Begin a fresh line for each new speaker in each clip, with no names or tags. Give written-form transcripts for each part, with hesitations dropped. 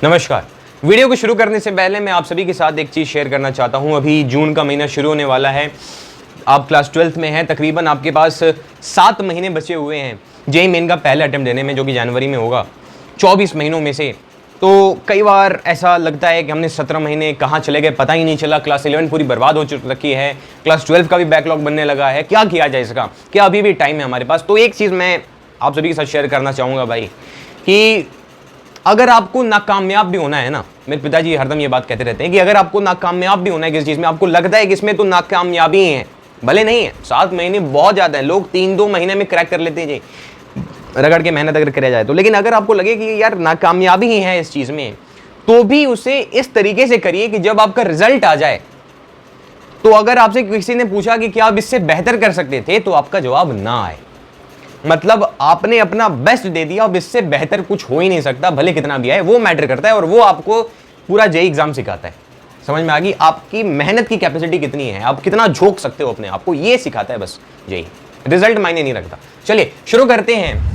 नमस्कार। वीडियो को शुरू करने से पहले मैं आप सभी के साथ एक चीज़ शेयर करना चाहता हूं। अभी जून का महीना शुरू होने वाला है। आप क्लास 12th में हैं, तकरीबन आपके पास 7 महीने बचे हुए हैं जेईई मेन का पहला अटेम्प्ट देने में, जो कि जनवरी में होगा 24 महीनों में से। तो कई बार ऐसा लगता है कि हमने 17 महीने कहाँ चले गए, पता ही नहीं चला। क्लास 11 पूरी बर्बाद हो चुकी है, क्लास 12 का भी बैकलॉग बनने लगा है। क्या किया जाए इसका, क्या अभी भी टाइम है हमारे पास? तो एक चीज़ मैं आप सभी के साथ शेयर करना चाहूँगा भाई, कि अगर आपको नाकामयाब भी होना है ना, मेरे पिताजी हरदम ये बात कहते रहते हैं कि अगर आपको नाकामयाब भी होना है किसी चीज़ में, आपको लगता है कि इसमें तो नाकामयाबी है, भले नहीं है, 7 महीने बहुत ज़्यादा है, लोग 3-2 महीने में क्रैक कर लेते हैं जी, रगड़ के मेहनत अगर करा जाए तो। लेकिन अगर आपको लगे कि यार नाकामयाबी ही है इस चीज़ में, तो भी उसे इस तरीके से करिए कि जब आपका रिजल्ट आ जाए तो अगर आपसे किसी ने पूछा कि क्या आप इससे बेहतर कर सकते थे, तो आपका जवाब ना आए। मतलब आपने अपना बेस्ट दे दिया, अब इससे बेहतर कुछ हो ही नहीं सकता, भले कितना भी आए। वो मैटर करता है और वो आपको पूरा जेईई एग्जाम सिखाता है। समझ में आ गई? आपकी मेहनत की कैपेसिटी कितनी है, आप कितना झोंक सकते हो अपने आप को, ये सिखाता है बस जेईई। रिजल्ट मायने नहीं रखता। चलिए शुरू करते हैं।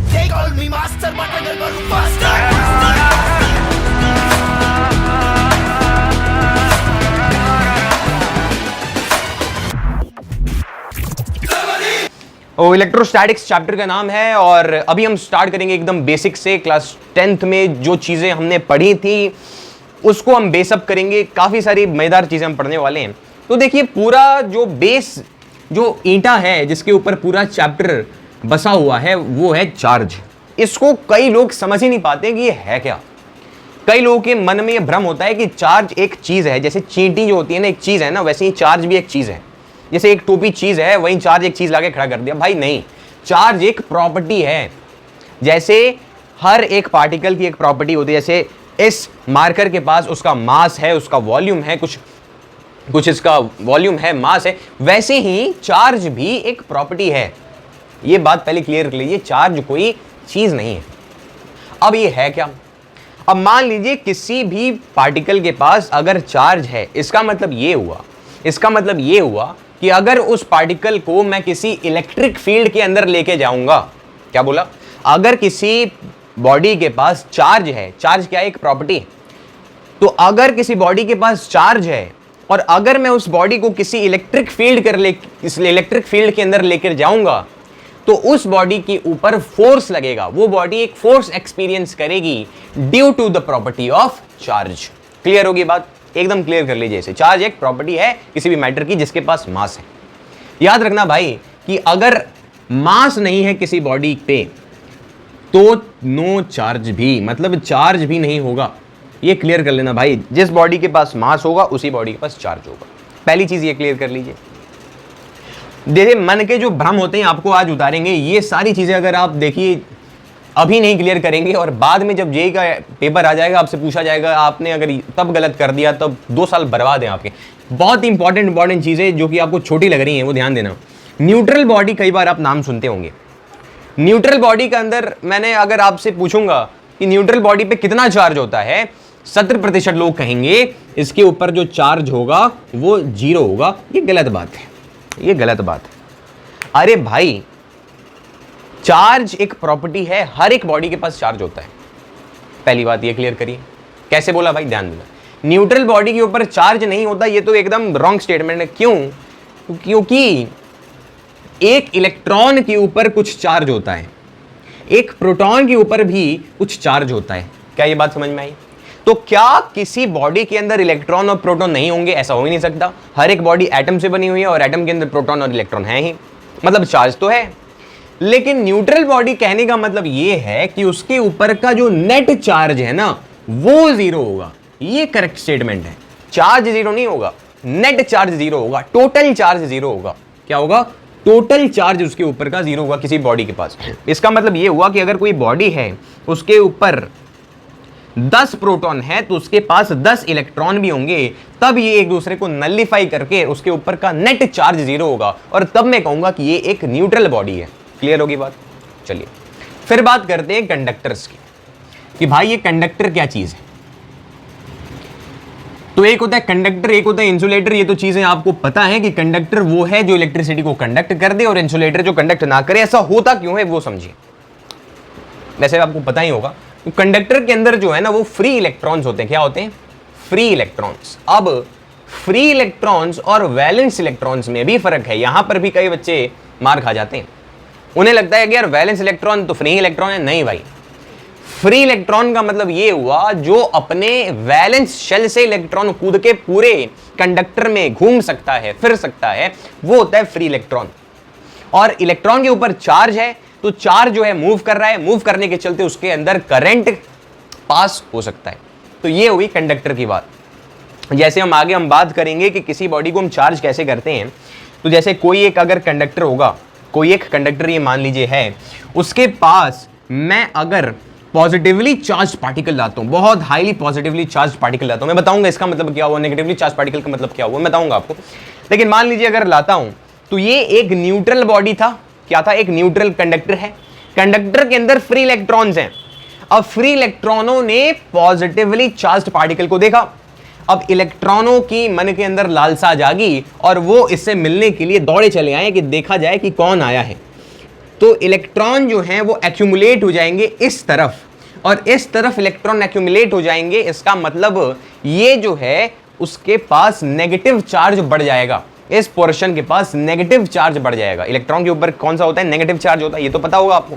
इलेक्ट्रोस्टैटिक्स चैप्टर का नाम है और अभी हम स्टार्ट करेंगे एकदम बेसिक से। क्लास 10th में जो चीज़ें हमने पढ़ी थी उसको हम बेसअप करेंगे। काफ़ी सारी मज़ेदार चीज़ें हम पढ़ने वाले हैं। तो देखिए, पूरा जो बेस, जो ईंटा है जिसके ऊपर पूरा चैप्टर बसा हुआ है, वो है चार्ज। इसको कई लोग समझ ही नहीं पाते कि ये है क्या। कई लोगों के मन में ये भ्रम होता है कि चार्ज एक चीज़ है, जैसे चींटी जो होती है ना एक चीज़ है ना, वैसे ही चार्ज भी एक चीज़ है। जैसे एक टोपी चीज है, वहीं चार्ज एक चीज लाके खड़ा कर दिया। भाई नहीं, चार्ज एक प्रॉपर्टी है। जैसे हर एक पार्टिकल की एक प्रॉपर्टी होती है, जैसे इस मार्कर के पास उसका मास है, उसका वॉल्यूम है, कुछ इसका वॉल्यूम है, मास है, वैसे ही चार्ज भी एक प्रॉपर्टी है। ये बात पहले क्लियर कर लीजिए, चार्ज कोई चीज नहीं है। अब ये है क्या? अब मान लीजिए किसी भी पार्टिकल के पास अगर चार्ज है, इसका मतलब ये हुआ कि अगर उस पार्टिकल को मैं किसी इलेक्ट्रिक फील्ड के अंदर लेके जाऊंगा, क्या बोला? अगर किसी बॉडी के पास चार्ज है, चार्ज क्या है? एक प्रॉपर्टी। तो अगर किसी बॉडी के पास चार्ज है और अगर मैं उस बॉडी को किसी इलेक्ट्रिक फील्ड के अंदर लेकर जाऊंगा, तो उस बॉडी के ऊपर फोर्स लगेगा। वो बॉडी एक फोर्स एक्सपीरियंस करेगी due to the property of charge. Clear होगी बात? एकदम क्लियर कर लीजिए इसे। चार्ज एक प्रॉपर्टी है किसी भी मैटर की जिसके पास मास है। याद रखना भाई कि अगर मास नहीं है किसी बॉडी पे तो नो चार्ज भी, मतलब चार्ज भी नहीं होगा। ये क्लियर कर लेना भाई, जिस बॉडी के पास मास होगा उसी बॉडी के पास चार्ज होगा। पहली चीज ये क्लियर कर लीजिए। देखिए, मन के जो भ्रम होते हैं आपको आज उतारेंगे। ये सारी चीजें अगर आप देखिए अभी नहीं क्लियर करेंगे और बाद में जब जेईई का पेपर आ जाएगा, आपसे पूछा जाएगा, आपने अगर तब गलत कर दिया, तब 2 साल बर्बाद हैं आपके। बहुत ही इंपॉर्टेंट चीज़ें जो कि आपको छोटी लग रही हैं, वो ध्यान देना। न्यूट्रल बॉडी, कई बार आप नाम सुनते होंगे। न्यूट्रल बॉडी के अंदर मैंने अगर आपसे पूछूंगा कि न्यूट्रल बॉडी पे कितना चार्ज होता है, 70% लोग कहेंगे इसके ऊपर जो चार्ज होगा वो 0 होगा। ये गलत बात है, ये गलत बात है। अरे भाई, चार्ज एक प्रॉपर्टी है, हर एक बॉडी के पास चार्ज होता है। पहली बात ये क्लियर करिए। कैसे बोला भाई? ध्यान देना। न्यूट्रल बॉडी के ऊपर चार्ज नहीं होता, ये तो एकदम रॉन्ग स्टेटमेंट है। क्यों? क्योंकि एक इलेक्ट्रॉन के ऊपर कुछ चार्ज होता है, एक प्रोटॉन के ऊपर भी कुछ चार्ज होता है। क्या ये बात समझ में आई? तो क्या किसी बॉडी के अंदर इलेक्ट्रॉन और प्रोटॉन नहीं होंगे? ऐसा हो ही नहीं सकता। हर एक बॉडी एटम से बनी हुई है और एटम के अंदर प्रोटॉन और इलेक्ट्रॉन है ही, मतलब चार्ज तो है। लेकिन न्यूट्रल बॉडी कहने का मतलब यह है कि उसके ऊपर का जो नेट चार्ज है ना, वो 0 होगा। ये करेक्ट स्टेटमेंट है। चार्ज 0 नहीं होगा, नेट चार्ज 0 होगा, टोटल चार्ज 0 होगा। क्या होगा? टोटल चार्ज उसके ऊपर का 0 होगा किसी बॉडी के पास। इसका मतलब यह हुआ कि अगर कोई बॉडी है, उसके ऊपर 10 प्रोटॉन है, तो उसके पास 10 इलेक्ट्रॉन भी होंगे, तब ये एक दूसरे को नलिफाई करके उसके ऊपर का नेट चार्ज 0 होगा, और तब मैं कहूंगा कि ये एक न्यूट्रल बॉडी है। क्लियर होगी बात? चलिए फिर बात करते हैं कंडक्टर्स की, कि भाई ये कंडक्टर क्या चीज है। तो एक होता है कंडक्टर, एक होता है इंसुलेटर। ये तो चीजें आपको पता है कि कंडक्टर वो है जो इलेक्ट्रिसिटी को कंडक्ट कर दे, और इंसुलेटर जो कंडक्ट ना करे। ऐसा होता क्यों है वो समझिए। वैसे आपको पता ही होगा कंडक्टर के अंदर जो है ना वो फ्री इलेक्ट्रॉन्स होते हैं। क्या होते हैं? Free electrons. अब फ्री इलेक्ट्रॉन्स और वैलेंस इलेक्ट्रॉन्स में भी फर्क है। यहां पर भी कई बच्चे मार खा जाते हैं, उन्हें लगता है कि यार वैलेंस इलेक्ट्रॉन तो फ्री इलेक्ट्रॉन है। नहीं भाई, फ्री इलेक्ट्रॉन का मतलब ये हुआ जो अपने वैलेंस शेल से इलेक्ट्रॉन कूद के पूरे कंडक्टर में घूम सकता है, फिर सकता है, वो होता है फ्री इलेक्ट्रॉन। और इलेक्ट्रॉन के ऊपर चार्ज है, तो चार्ज जो है मूव कर रहा है, मूव करने के चलते उसके अंदर करंट पास हो सकता है। तो ये हुई कंडक्टर की बात। जैसे हम आगे बात करेंगे कि किसी बॉडी को हम चार्ज कैसे करते हैं, तो जैसे कोई एक अगर कंडक्टर होगा, कोई एक कंडक्टर ये मान लीजिए है, उसके पास मैं अगर पॉजिटिवली चार्ज पार्टिकल लाता हूं, बहुत हाईली पॉजिटिवली चार्ज पार्टिकल लाता हूं, मैं बताऊंगा इसका मतलब क्या हुआ, नेगेटिवली चार्ज पार्टिकल का मतलब क्या हुआ मैं बताऊंगा आपको। लेकिन मान लीजिए अगर लाता हूं तो ये एक न्यूट्रल बॉडी था। क्या था? एक न्यूट्रल कंडक्टर है। कंडक्टर के अंदर फ्री इलेक्ट्रॉन्स हैं। अब फ्री इलेक्ट्रॉनों ने पॉजिटिवली चार्ज पार्टिकल को देखा। अब इलेक्ट्रॉनों की मन के अंदर लालसा जागी और वो इससे मिलने के लिए दौड़े चले आए कि देखा जाए कि कौन आया है। तो इलेक्ट्रॉन जो हैं वो एक्यूमुलेट हो जाएंगे इस तरफ, और इस तरफ इलेक्ट्रॉन एक्यूमुलेट हो जाएंगे। इसका मतलब ये जो है उसके पास नेगेटिव चार्ज बढ़ जाएगा, इस पोर्शन के पास नेगेटिव चार्ज बढ़ जाएगा। इलेक्ट्रॉन के ऊपर कौन सा होता है? नेगेटिव चार्ज होता है, ये तो पता होगा आपको।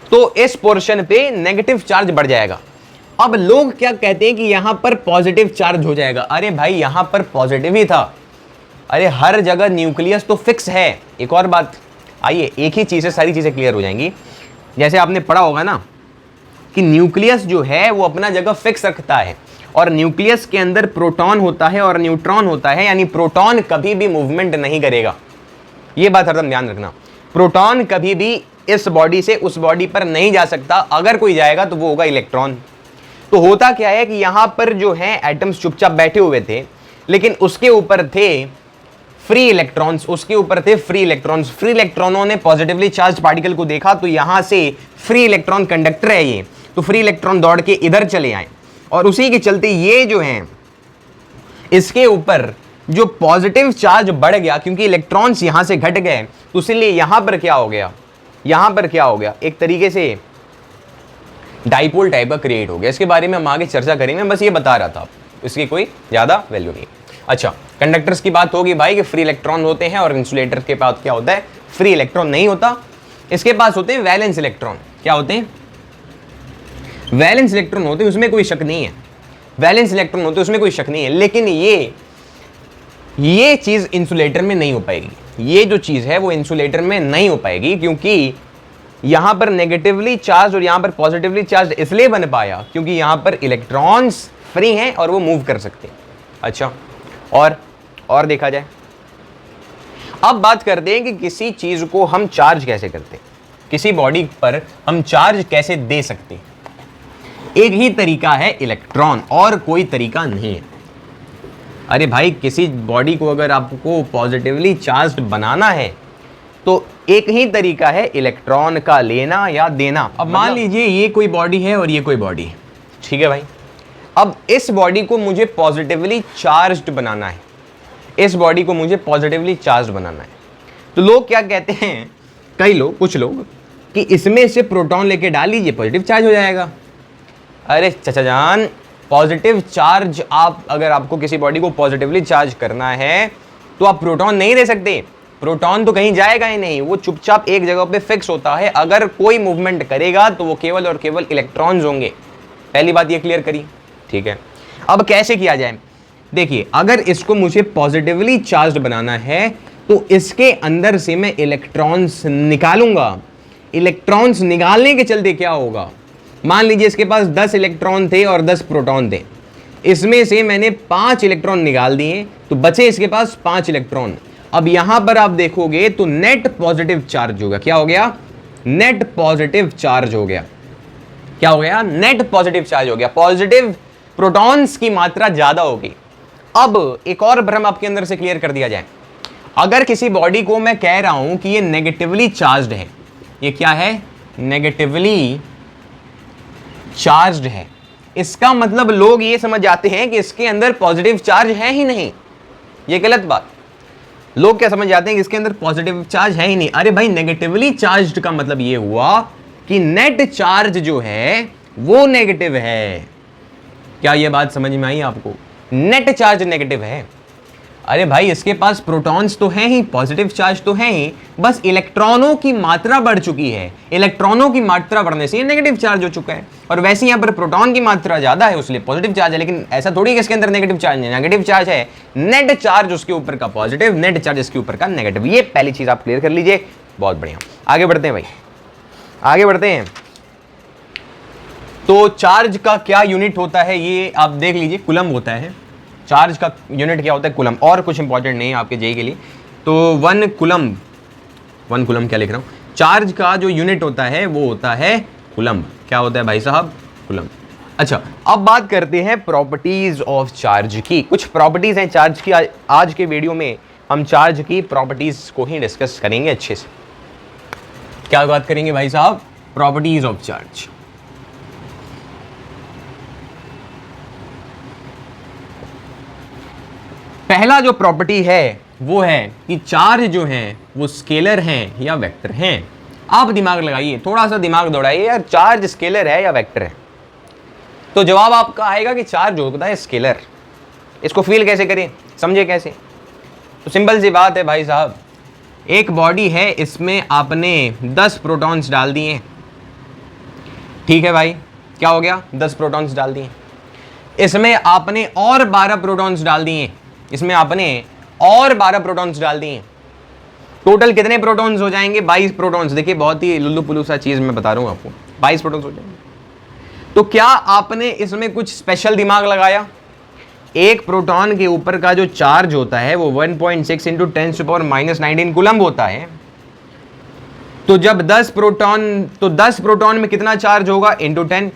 तो इस पोर्शन पे नेगेटिव चार्ज बढ़ जाएगा। अब लोग क्या कहते हैं कि यहां पर पॉजिटिव चार्ज हो जाएगा। अरे भाई यहां पर पॉजिटिव ही था। अरे हर जगह न्यूक्लियस तो फिक्स है। एक और बात, आइए एक ही चीज से सारी चीजें क्लियर हो जाएंगी। जैसे आपने पढ़ा होगा ना कि न्यूक्लियस जो है वो अपना जगह फिक्स रखता है, और न्यूक्लियस के अंदर प्रोटॉन होता है और न्यूट्रॉन होता है, यानी प्रोटॉन कभी भी मूवमेंट नहीं करेगा। ये बात हरदम ध्यान रखना, प्रोटॉन कभी भी इस बॉडी से उस बॉडी पर नहीं जा सकता। अगर कोई जाएगा तो वो होगा इलेक्ट्रॉन। तो होता क्या है कि यहां पर जो है एटम्स चुपचाप बैठे हुए थे, लेकिन उसके ऊपर थे फ्री इलेक्ट्रॉन्स, उसके ऊपर थे फ्री इलेक्ट्रॉन्स। फ्री इलेक्ट्रॉनों ने पॉजिटिवली चार्ज पार्टिकल को देखा, तो यहां से फ्री इलेक्ट्रॉन कंडक्टर है ये, तो फ्री इलेक्ट्रॉन दौड़ के इधर चले आए, और उसी के चलते ये जो है इसके ऊपर जो पॉजिटिव चार्ज बढ़ गया, क्योंकि इलेक्ट्रॉन्स यहां से घट गए, तो इसलिए यहां पर क्या हो गया, यहां पर क्या हो गया, एक तरीके से डाइपोल टाइप का क्रिएट हो गया। इसके बारे में हम आगे चर्चा करेंगे, बस ये बता रहा था, इसकी कोई ज्यादा वैल्यू नहीं। अच्छा, कंडक्टर्स की बात होगी भाई कि फ्री इलेक्ट्रॉन होते हैं, और इंसुलेटर के पास क्या होता है? फ्री इलेक्ट्रॉन नहीं होता, इसके पास होते हैं वैलेंस इलेक्ट्रॉन। क्या होते हैं? वैलेंस इलेक्ट्रॉन होते हैं, उसमें कोई शक नहीं है, वैलेंस इलेक्ट्रॉन होते हैं उसमें कोई शक नहीं है। लेकिन ये चीज इंसुलेटर में नहीं हो पाएगी। ये जो चीज है वो इंसुलेटर में नहीं हो पाएगी, क्योंकि यहां पर नेगेटिवली चार्ज और यहां पर पॉजिटिवली चार्ज इसलिए बन पाया क्योंकि यहां पर इलेक्ट्रॉन्स फ्री हैं और वो मूव कर सकते हैं। अच्छा, और देखा जाए, अब बात करते हैं कि किसी चीज को हम चार्ज कैसे करते हैं, किसी बॉडी पर हम चार्ज कैसे दे सकते हैं। एक ही तरीका है इलेक्ट्रॉन, और कोई तरीका नहीं है। अरे भाई किसी बॉडी को अगर आपको पॉजिटिवली चार्ज बनाना है तो एक ही तरीका है इलेक्ट्रॉन का लेना या देना। अब मान लीजिए ये कोई बॉडी है और ये कोई बॉडी है, ठीक है भाई। अब इस बॉडी को मुझे पॉजिटिवली चार्ज्ड बनाना है, इस बॉडी को मुझे पॉजिटिवली चार्ज बनाना है। तो लोग क्या कहते हैं, कई लोग, कुछ लोग, कि इसमें से प्रोटॉन लेके डाल लीजिए पॉजिटिव चार्ज हो जाएगा। अरे चाचा जान, पॉजिटिव चार्ज आप, अगर आपको किसी बॉडी को पॉजिटिवली चार्ज करना है तो आप प्रोटॉन नहीं दे सकते। प्रोटॉन तो कहीं जाएगा ही नहीं, वो चुपचाप एक जगह पे फिक्स होता है। अगर कोई मूवमेंट करेगा तो वो केवल और केवल इलेक्ट्रॉन्स होंगे। पहली बात ये क्लियर करी, ठीक है। अब कैसे किया जाए? देखिए, अगर इसको मुझे पॉजिटिवली चार्ज बनाना है तो इसके अंदर से मैं इलेक्ट्रॉन्स निकालूंगा। इलेक्ट्रॉन्स निकालने के चलते क्या होगा, मान लीजिए इसके पास 10 इलेक्ट्रॉन थे और 10 प्रोटॉन थे, इसमें से मैंने 5 इलेक्ट्रॉन निकाल दिए, तो बचे इसके पास 5 इलेक्ट्रॉन। अब यहां पर आप देखोगे तो नेट पॉजिटिव चार्ज होगा। क्या हो गया? नेट पॉजिटिव चार्ज हो गया। क्या हो गया? नेट पॉजिटिव चार्ज हो गया। पॉजिटिव प्रोटॉन्स की मात्रा ज्यादा होगी। अब एक और भ्रम आपके अंदर से क्लियर कर दिया जाए, अगर किसी बॉडी को मैं कह रहा हूं कि ये नेगेटिवली चार्ज्ड है, ये क्या है? नेगेटिवली चार्ज्ड है, इसका मतलब लोग ये समझ जाते हैं कि इसके अंदर पॉजिटिव चार्ज है ही नहीं। ये गलत बात। लोग क्या समझ जाते हैं कि इसके अंदर पॉजिटिव चार्ज है ही नहीं। अरे भाई, नेगेटिवली चार्ज्ड का मतलब ये हुआ कि नेट चार्ज जो है वो नेगेटिव है। क्या ये बात समझ में आई आपको? नेट चार्ज नेगेटिव है। अरे भाई इसके पास प्रोटॉन्स तो हैं ही, पॉजिटिव चार्ज तो है ही, बस इलेक्ट्रॉनों की मात्रा बढ़ चुकी है। इलेक्ट्रॉनों की मात्रा बढ़ने से ये नेगेटिव चार्ज हो चुका है। और वैसे यहाँ पर प्रोटॉन की मात्रा ज्यादा है इसलिए पॉजिटिव चार्ज है, लेकिन ऐसा थोड़ी कि इसके अंदर नेगेटिव चार्ज नहीं, नेगेटिव चार्ज है। नेट चार्ज उसके ऊपर का पॉजिटिव, नेट चार्ज इसके ऊपर का नेगेटिव। ये पहली चीज आप क्लियर कर लीजिए। बहुत बढ़िया, आगे बढ़ते हैं भाई, आगे बढ़ते हैं। तो चार्ज का क्या यूनिट होता है ये आप देख लीजिए, कूलम होता है। चार्ज का यूनिट क्या होता है? कूलम। और कुछ इंपॉर्टेंट नहीं है आपके जेई के लिए। तो वन कूलम क्या लिख रहा हूं? चार्ज का जो यूनिट होता है वो होता है कूलम। क्या होता है भाई साहब? कूलम। अच्छा, अब बात करते हैं प्रॉपर्टीज ऑफ चार्ज की। कुछ प्रॉपर्टीज हैं चार्ज की। आज के वीडियो में हम चार्ज की प्रॉपर्टीज को ही डिस्कस करेंगे अच्छे से। क्या बात करेंगे भाई साहब? Properties of charge. पहला जो प्रॉपर्टी है वो है कि चार्ज जो हैं वो स्केलर हैं या वेक्टर हैं। आप दिमाग लगाइए, थोड़ा सा दिमाग दौड़ाइए यार, चार्ज स्केलर है या वेक्टर है? तो जवाब आपका आएगा कि चार्ज होता है स्केलर। इसको फील कैसे करें, समझे कैसे? तो सिंपल सी बात है भाई साहब, एक बॉडी है, इसमें आपने 10 प्रोटॉन्स डाल दिए। ठीक है भाई, क्या हो गया? 10 प्रोटॉन्स डाल दिए। इसमें आपने और 12 प्रोटॉन्स डाल दिए। इसमें आपने और 12 प्रोटॉन्स डाल दिए। टोटल कितने प्रोटॉन्स हो जाएंगे? 22 प्रोटॉन्स। देखिए बहुत ही लुल्लू पुल्लू सा चीज मैं बता रहा हूं आपको, 22 प्रोटॉन्स हो जाएंगे। तो क्या आपने इसमें कुछ स्पेशल दिमाग लगाया? एक प्रोटॉन के ऊपर का जो चार्ज होता है वो 1.6 इंटू 10⁻⁻19 कूलम्ब होता है। तो जब 10 प्रोटॉन में कितना चार्ज होगा? इंटू 10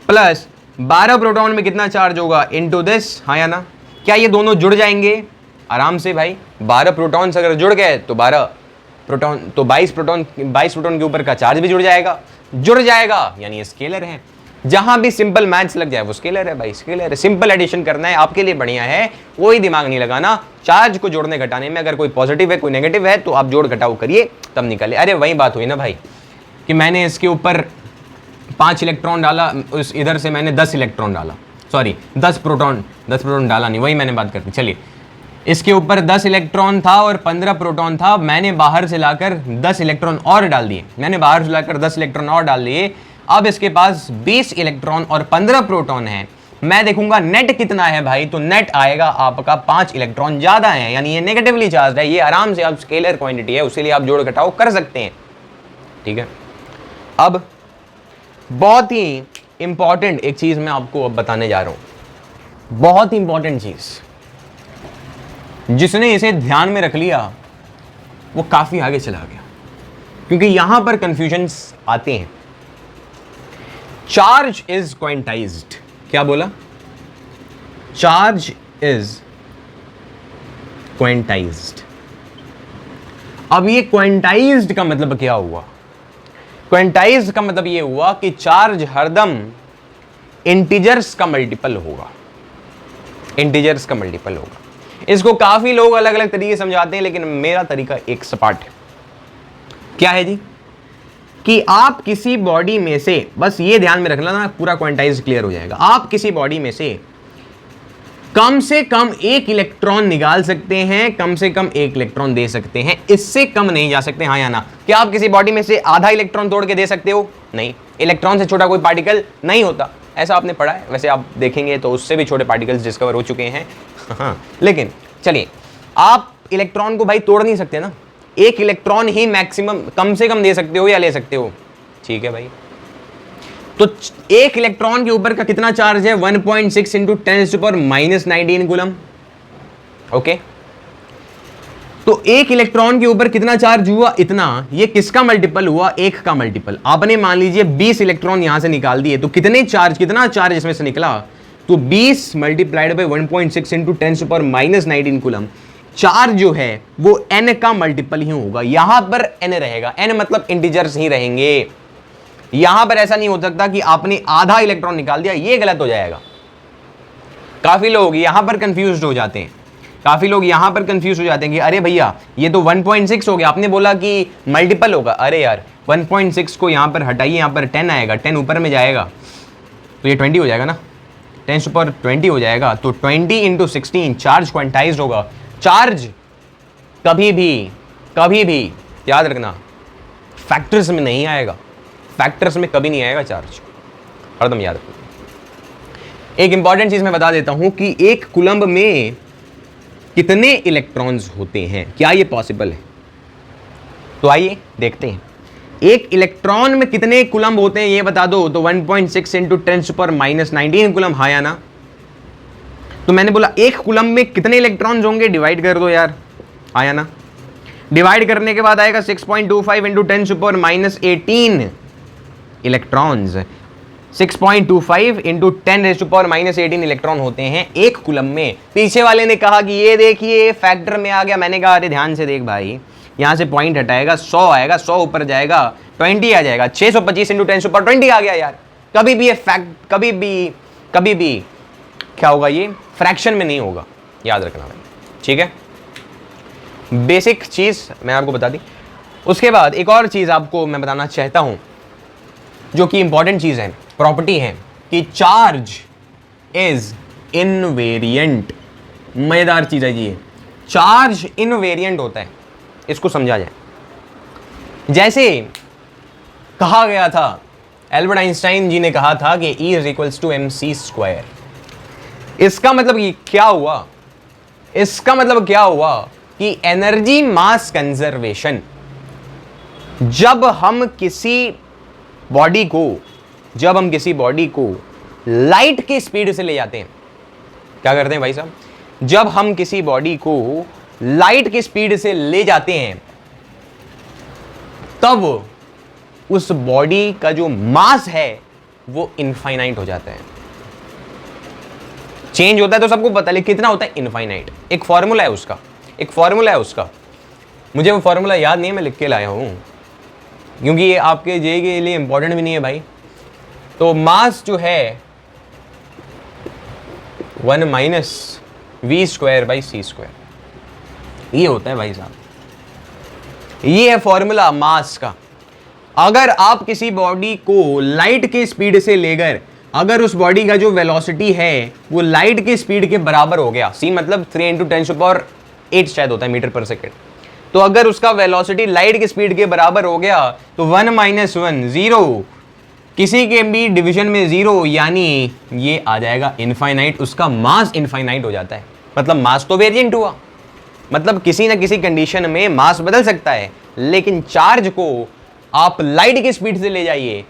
प्लस 12 प्रोटॉन में कितना चार्ज होगा? Into this. हाँ या ना? क्या ये दोनों जुड़ जाएंगे? आराम से भाई। 12 प्रोटॉन्स अगर जुड़ गए तो 12 प्रोटॉन, तो 22 प्रोटॉन के ऊपर का चार्ज भी जुड़ जाएगा, यानी ये स्केलर है। जहां भी सिंपल मैथ्स लग जाए वो स्केलर है भाई, स्केलर है। सिंपल एडिशन करना है आपके लिए बढ़िया है, कोई दिमाग नहीं लगाना। चार्ज को जोड़ने घटाने में अगर कोई पॉजिटिव है कोई नेगेटिव है तो आप जोड़ घटाओ करिए तब निकले। अरे वही बात हुई ना भाई कि मैंने इसके ऊपर 5 इलेक्ट्रॉन डाला, उस इधर से मैंने 10 इलेक्ट्रॉन डाला, सॉरी 10 प्रोटॉन डाला नहीं, वही मैंने बात करती। चलिए, इसके ऊपर 10 इलेक्ट्रॉन था और 15 प्रोटॉन था। मैंने बाहर से लाकर 10 इलेक्ट्रॉन और डाल दिए। अब इसके पास 20 इलेक्ट्रॉन और 15 प्रोटॉन है। मैं देखूंगा नेट कितना है भाई, तो नेट आएगा आपका 5 इलेक्ट्रॉन ज्यादा है, यानी ये नेगेटिवली चार्ज है। ये आराम से आप स्केलर क्वांटिटी है, उसी लिए आप जोड़ घटाव कर सकते हैं। ठीक है, अब बहुत ही इंपॉर्टेंट एक चीज मैं आपको अब बताने जा रहा हूं, बहुत ही इंपॉर्टेंट चीज। जिसने इसे ध्यान में रख लिया वो काफी आगे चला गया, क्योंकि यहां पर कंफ्यूजन्स आते हैं। Charge is quantized. क्या बोला? Charge is quantized. अब ये क्वांटाइज्ड का मतलब क्या हुआ? क्वांटाइज्ड का मतलब ये हुआ कि चार्ज हरदम इंटीजर्स का मल्टीपल होगा, इंटीजर्स का मल्टीपल होगा। इसको काफी लोग अलग अलग तरीके से समझाते हैं, लेकिन मेरा तरीका एक सपाट है। क्या है जी? कि आप किसी बॉडी में से, बस ये ध्यान में रखना ना, पूरा क्वांटाइज क्लियर हो जाएगा। आप किसी बॉडी में से कम 1 इलेक्ट्रॉन निकाल सकते हैं, कम से कम 1 इलेक्ट्रॉन दे सकते हैं, इससे कम नहीं जा सकते। हाँ या ना? क्या आप किसी बॉडी में से आधा इलेक्ट्रॉन तोड़ के दे सकते हो? नहीं। इलेक्ट्रॉन से छोटा कोई पार्टिकल नहीं होता, ऐसा आपने पढ़ा है। वैसे आप देखेंगे तो उससे भी छोटे पार्टिकल्स डिस्कवर हो चुके हैं। हाँ, लेकिन चलिए, आप इलेक्ट्रॉन को भाई तोड़ नहीं सकते ना, 1 इलेक्ट्रॉन ही मैक्सिमम कम से कम दे सकते हो या ले सकते हो। ठीक है भाई, तो 1 इलेक्ट्रॉन के ऊपर का कितना चार्ज है? 1.6 इंटू 10⁻⁻19 कूलम। ओके, तो 1 इलेक्ट्रॉन के ऊपर कितना चार्ज हुआ? इतना। ये किसका मल्टीपल हुआ? 1 का मल्टीपल। आपने मान लीजिए 20 इलेक्ट्रॉन यहां से निकाल दिए, तो कितना चार्ज इसमें से निकला? तो 20 multiplied by 1.6 into 10⁻⁻19 coulomb. Charge जो है वो n का मल्टीपल ही होगा। यहां पर n रहेगा, n मतलब इंटीजर्स ही रहेंगे। यहां पर ऐसा नहीं हो सकता कि आपने आधा इलेक्ट्रॉन निकाल दिया, ये गलत हो जाएगा। काफी लोग यहां पर कंफ्यूज्ड हो जाते हैं। काफी लोग यहां पर कंफ्यूज हो जाते हैं कि अरे भैया ये तो 1.6 हो गया, आपने बोला कि मल्टीपल होगा। अरे यार 1.6 को यहां पर हटाइए, यहां पर 10 आएगा, 10 ऊपर में जाएगा तो ये 20 हो जाएगा ना, 10⁻20 हो जाएगा। तो 20 × 16 चार्ज क्वांटाइज्ड होगा। चार्ज कभी भी याद रखना फैक्टर्स में नहीं आएगा, फैक्टर्स में कभी नहीं आएगा चार्ज, हरदम याद रखना। एक इंपॉर्टेंट चीज मैं बता देता हूं कि एक कूलम्ब में कितने इलेक्ट्रॉन्स होते हैं, क्या ये पॉसिबल है? तो आइए देखते हैं, एक इलेक्ट्रॉन में कितने कूलम्ब होते हैं ये बता दो। तो 1.6 × 10⁻⁹ कूलम्ब, हाँ या ना? तो मैंने बोला एक कूलम्ब में कितने इलेक्ट्रॉन्स होंगे, डिवाइड कर दो यार, हाँ या ना? डिवाइड करने के बाद आएगा 6.25 × 10⁻18 इलेक्ट्रॉन्स। 6.25 × 10⁻18 इलेक्ट्रॉन होते हैं एक कूलम्ब में। पीछे वाले ने कहा कि ये देखिए फैक्टर में आ गया, मैंने कहा अरे ध्यान से देख भाई, यहां से पॉइंट हटाएगा 100 आएगा, 100 ऊपर जाएगा 20 आ जाएगा, 625 × 10⁻20 आ गया यार। कभी भी ये फैक्ट कभी भी क्या होगा, ये फ्रैक्शन में नहीं होगा, याद रखना भाई, ठीक है? बेसिक चीज मैं आपको बता दी। उसके बाद एक और चीज आपको मैं बताना चाहता हूं जो कि इंपॉर्टेंट चीज है, प्रॉपर्टी है कि चार्ज इज इनवेरिएंट। मजेदार चीज है जी, चार्ज इनवेरिएंट होता है, इसको समझा जाए। जैसे कहा गया था, एल्बर्ट आइंस्टाइन जी ने कहा था कि E = mc²। इसका मतलब ये क्या हुआ, इसका मतलब क्या हुआ कि एनर्जी मास कंजर्वेशन, जब हम किसी बॉडी को लाइट की स्पीड से ले जाते हैं, क्या करते हैं भाई साहब, जब हम किसी बॉडी को लाइट की स्पीड से ले जाते हैं तब उस बॉडी का जो मास है वो इनफाइनाइट हो जाता है। चेंज होता है तो सबको पता है, लेकिन कितना होता है, इनफाइनाइट। एक फॉर्मूला है उसका, मुझे वो फॉर्मूला याद नहीं है, मैं लिख के लाया हूं क्योंकि ये आपके जे के लिए इंपॉर्टेंट भी नहीं है भाई। तो मास जो है 1 - v²/c², ये होता है भाई साहब, ये है फॉर्मूला मास का। अगर आप किसी बॉडी को लाइट की स्पीड से लेकर, अगर उस बॉडी का जो वेलोसिटी है वो लाइट की स्पीड के बराबर हो गया, सी मतलब 3 × 10⁸ शायद होता है मीटर/सेकंड, तो अगर उसका वेलोसिटी लाइट की स्पीड के बराबर हो गया तो 1 - 1 0, किसी के भी डिवीजन में 0, यानी ये आ जाएगा इनफाइनाइट, उसका मास इनफाइनाइट हो जाता है। मतलब मास तो वेरिएंट हुआ, मतलब किसी ना किसी कंडीशन में मास बदल सकता है, लेकिन चार्ज को आप लाइट की स्पीड से ले जाइए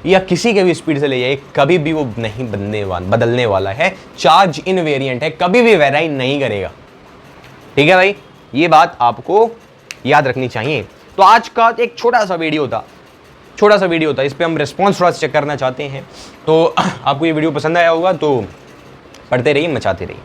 या किसी के भी स्पीड से ले जाइए, कभी भी वो नहीं बदलने वाला है। चार्ज इनवेरिएंट है, कभी भी वेराई नहीं करेगा, ठीक है भाई? ये बात आपको याद रखनी चाहिए। तो आज का एक छोटा सा वीडियो था, इस पे हम रिस्पॉन्स थोड़ा चेक करना चाहते हैं। तो आपको ये वीडियो पसंद आया होगा तो पढ़ते रहिए, मचाते रहिए।